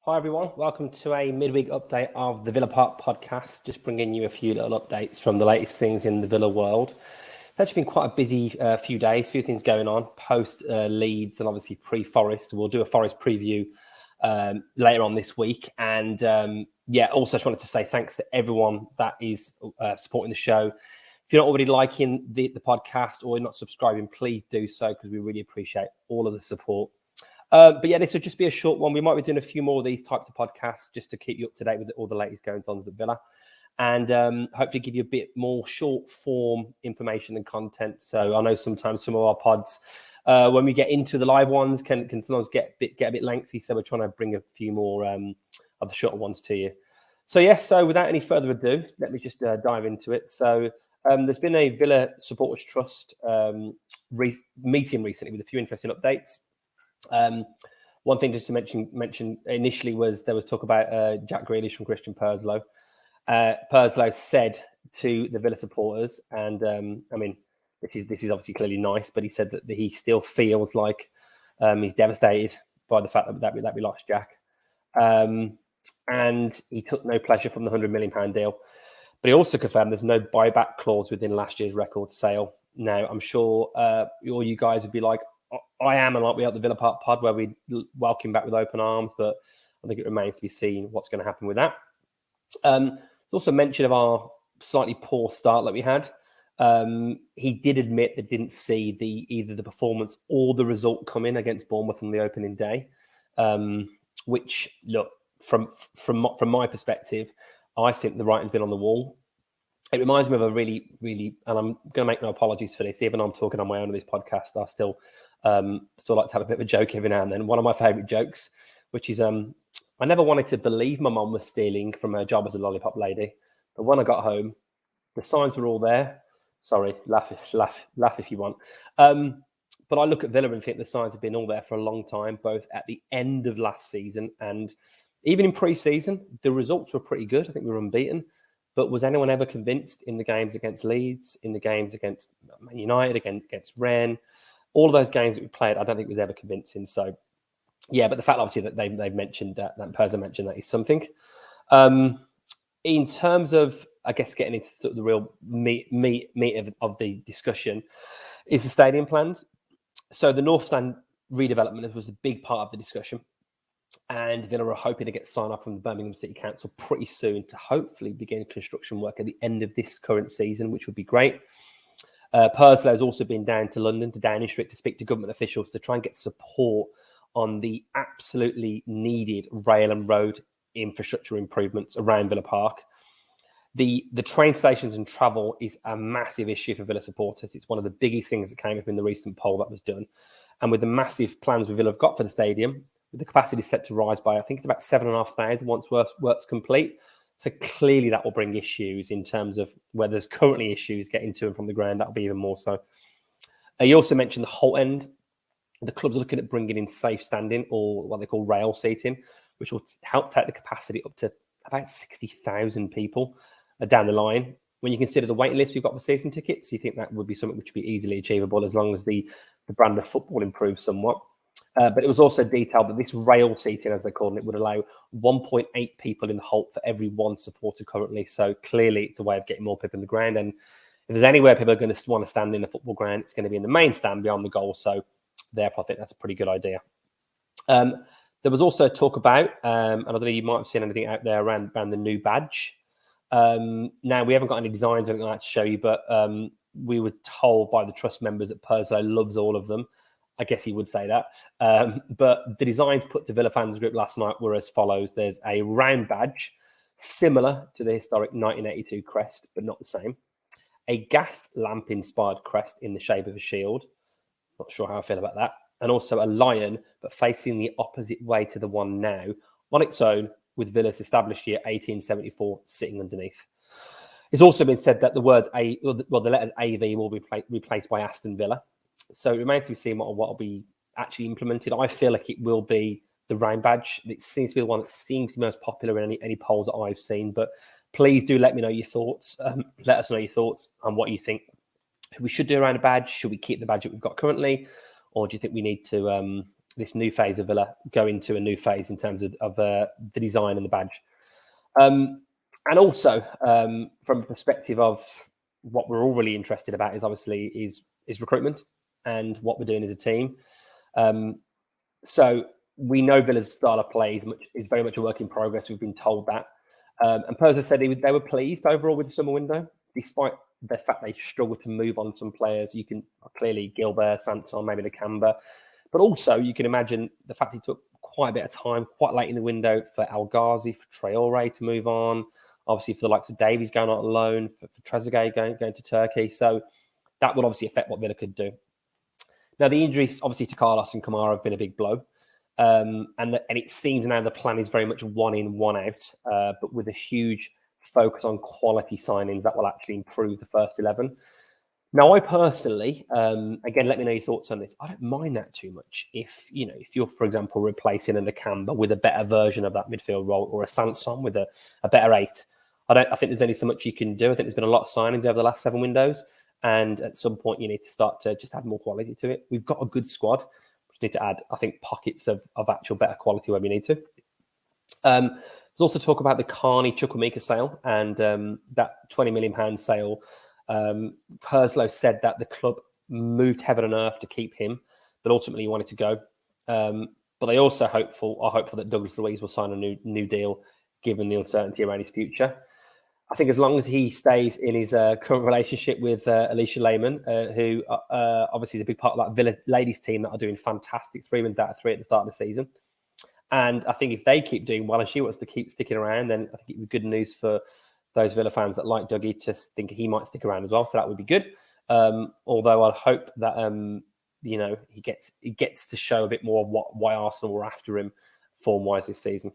Hi everyone, welcome to a midweek update of the Villa Park podcast. Just bringing you a few little updates from the latest things in the Villa world. It's actually been quite a busy few days, few things going on post Leeds and obviously pre-Forest. We'll do a Forest preview later on this week. And also just wanted to say thanks to everyone that is supporting the show. If you're not already liking the podcast or not subscribing, please do so because we really appreciate all of the support. This will just be a short one. We might be doing a few more of these types of podcasts just to keep you up to date with all the latest goings-ons at Villa and hopefully give you a bit more short form information and content. So I know sometimes some of our pods, when we get into the live ones, can sometimes get a bit lengthy. So we're trying to bring a few more of the shorter ones to you. So without any further ado, let me just dive into it. So there's been a Villa Supporters Trust meeting recently with a few interesting updates. One thing just to mention initially was there was talk about Jack Grealish from Christian Purslow. Purslow said to the Villa supporters, and this is obviously clearly nice, but he said that he still feels like he's devastated by the fact that we lost Jack, and he took no pleasure from the £100 million deal. But he also confirmed there's no buyback clause within last year's record sale. Now I'm sure all you guys would be like, I am, and like we at the Villa Park pod where we welcome back with open arms, but I think it remains to be seen what's going to happen with that. There's also mention of our slightly poor start that we had. He did admit that didn't see either the performance or the result coming against Bournemouth on the opening day, which, look, from my perspective, I think the writing's been on the wall. It reminds me of a really, really, and I'm going to make no apologies for this, even though I'm talking on my own on this podcast, I still like to have a bit of a joke every now and then. One of my favourite jokes, which is I never wanted to believe my mum was stealing from her job as a lollipop lady. But when I got home, the signs were all there. Sorry, laugh if you want. But I look at Villa and think the signs have been all there for a long time, both at the end of last season and even in pre-season. The results were pretty good. I think we were unbeaten. But was anyone ever convinced in the games against Leeds, in the games against Man United, against Rennes, all of those games that we played, I don't think was ever convincing. So, yeah, but the fact, obviously, that they've mentioned that Perza mentioned that is something. In terms of, I guess, getting into the real meat of the discussion is the stadium plans. So the North Stand redevelopment was a big part of the discussion. And Villa are hoping to get sign-off from the Birmingham City Council pretty soon to hopefully begin construction work at the end of this current season, which would be great. Purslow has also been down to London, to Downing Street, to speak to government officials to try and get support on the absolutely needed rail and road infrastructure improvements around Villa Park. The train stations and travel is a massive issue for Villa supporters. It's one of the biggest things that came up in the recent poll that was done. And with the massive plans we Villa have got for the stadium, with the capacity set to rise by, I think it's about 7,500 once work's complete. So clearly that will bring issues in terms of where there's currently issues getting to and from the ground. That'll be even more so. You also mentioned the Holt end. The club's looking at bringing in safe standing, or what they call rail seating, which will help take the capacity up to about 60,000 people down the line. When you consider the waiting list we've got for season tickets, you think that would be something which would be easily achievable as long as the brand of football improves somewhat. But it was also detailed that this rail seating, as they call it, would allow 1.8 people in the Holt for every one supporter currently. So clearly it's a way of getting more people in the ground. And if there's anywhere people are going to want to stand in the football ground, it's going to be in the main stand beyond the goal. So therefore, I think that's a pretty good idea. There was also talk about, and I don't know if you might have seen anything out there around the new badge. Now, we haven't got any designs or anything like that to show you, but we were told by the trust members that Purslow loves all of them. I guess he would say that. But the designs put to Villa Fans Group last night were as follows. There's a round badge, similar to the historic 1982 crest, but not the same. A gas lamp-inspired crest in the shape of a shield. Not sure how I feel about that. And also a lion, but facing the opposite way to the one now, on its own, with Villa's established year 1874 sitting underneath. It's also been said that the letters AV will be replaced by Aston Villa. So it remains to be seen what will be actually implemented. I feel like it will be the round badge. It seems to be the one that seems to be most popular in any polls that I've seen. But please do let me know your thoughts. Let us know your thoughts on what you think we should do around a badge. Should we keep the badge that we've got currently? Or do you think we need to this new phase of Villa go into a new phase in terms of the design and the badge. And also from a perspective of what we're all really interested about is obviously is recruitment and what we're doing as a team. So we know Villa's style of play is very much a work in progress. We've been told that. And Purslow said they were pleased overall with the summer window, despite the fact they struggled to move on some players. You can clearly Gilbert, Sanson, maybe Nakamba, but also you can imagine the fact he took quite a bit of time, quite late in the window for El Ghazi, for Traore to move on. Obviously, for the likes of Davies going on loan, for Trezeguet going to Turkey. So that will obviously affect what Villa could do. Now, the injuries, obviously, to Carlos and Kamara have been a big blow. And it seems now the plan is very much one in, one out, but with a huge focus on quality signings that will actually improve the first 11. Now, I personally, again, let me know your thoughts on this. I don't mind that too much. If you're, for example, replacing a Nakamba with a better version of that midfield role, or a Sanson with a better 8, I think there's only so much you can do. I think there's been a lot of signings over the last 7 windows, and at some point you need to start to just add more quality to it. We've got a good squad. We need to add, I think, pockets of actual better quality where we need to. There's also talk about the Carney Chukwuemeka sale and that £20 million sale. Purslow said that the club moved heaven and earth to keep him, but ultimately he wanted to go. But they also are hopeful that Douglas Luiz will sign a new deal, given the uncertainty around his future. I think as long as he stays in his current relationship with Alicia Lehmann, who obviously is a big part of that Villa ladies team that are doing fantastic, 3 wins out of 3 at the start of the season. And I think if they keep doing well and she wants to keep sticking around, then I think it would be good news for those Villa fans that like Dougie to think he might stick around as well. So that would be good. Although I'd hope that he gets to show a bit more of why Arsenal were after him form-wise this season.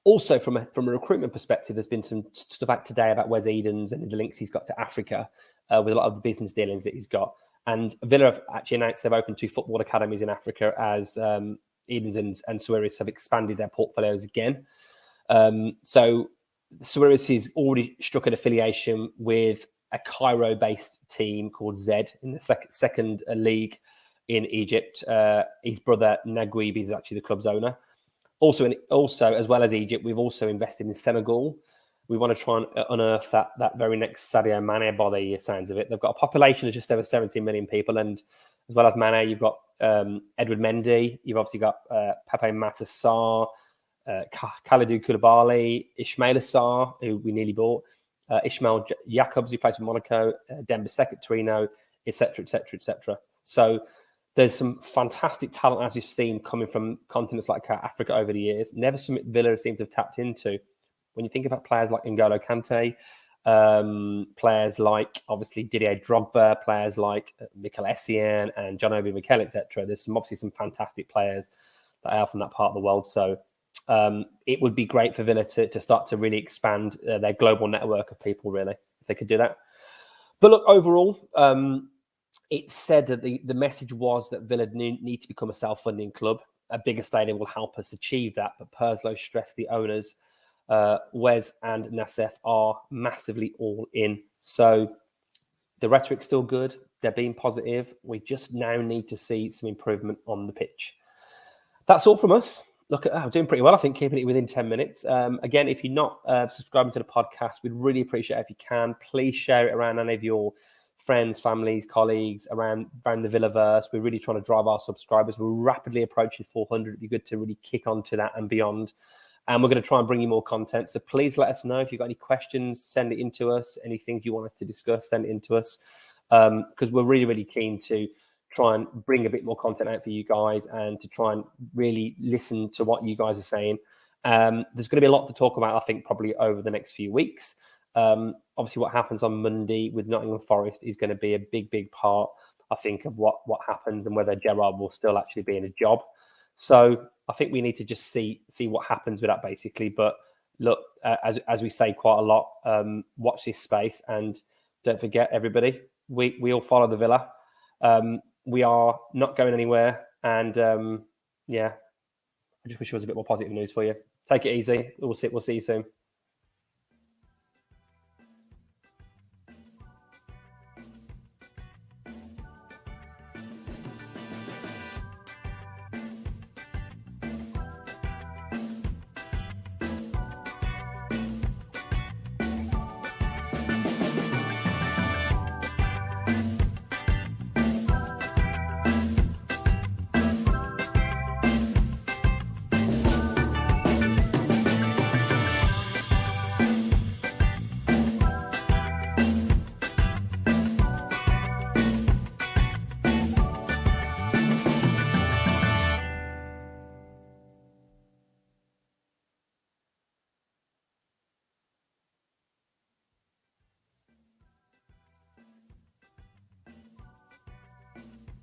Also, from a recruitment perspective, there's been some stuff out today about Wes Edens and the links he's got to Africa with a lot of the business dealings that he's got. And Villa have actually announced they've opened 2 football academies in Africa as Edens and Suarez have expanded their portfolios again. So Suarez has already struck an affiliation with a Cairo-based team called Zed in the second league in Egypt. His brother Naguib is actually the club's owner. Also, as well as Egypt, we've also invested in Senegal. We want to try and unearth that very next Sadio Mane by the sounds of it. They've got a population of just over 17 million people. And as well as Mane, you've got Edward Mendy. You've obviously got Pepe Matar Sarr, Kalidou Koulibaly, Ismail Sarr, who we nearly bought, Ishmael Jacobs, who plays for Monaco, Dembélé at Torino, etc., etc., etc. So there's some fantastic talent, as you've seen, coming from continents like Africa over the years. Never something Villa seems to have tapped into. When you think about players like N'Golo Kante, players like, obviously, Didier Drogba, players like Mikel Essien and John Obi Mikel, etc., there's obviously some fantastic players that are from that part of the world. So it would be great for Villa to start to really expand their global network of people, really, if they could do that. But look, overall, it's said that the message was that Villa need to become a self-funding club. A bigger stadium will help us achieve that. But Purslow stressed the owners, Wes and Nassef, are massively all in. So the rhetoric's still good. They're being positive. We just now need to see some improvement on the pitch. That's all from us. Look, I'm doing pretty well, I think, keeping it within 10 minutes. Again, if you're not subscribing to the podcast, we'd really appreciate it if you can. Please share it around any of your friends, families, colleagues around the Villaverse. We're really trying to drive our subscribers. We're rapidly approaching 400. It'd be good to really kick on to that and beyond. And we're going to try and bring you more content. So please let us know if you've got any questions, send it in to us. Any things you want us to discuss, send it in to us. Because we're really, really keen to try and bring a bit more content out for you guys and to try and really listen to what you guys are saying. There's going to be a lot to talk about, I think, probably over the next few weeks. Obviously, what happens on Monday with Nottingham Forest is going to be a big, big part, I think, of what happens and whether Gerrard will still actually be in a job. So I think we need to just see what happens with that, basically. But look, as we say quite a lot, watch this space and don't forget, everybody, we all follow the Villa. We are not going anywhere. And I just wish there was a bit more positive news for you. Take it easy. We'll see you soon.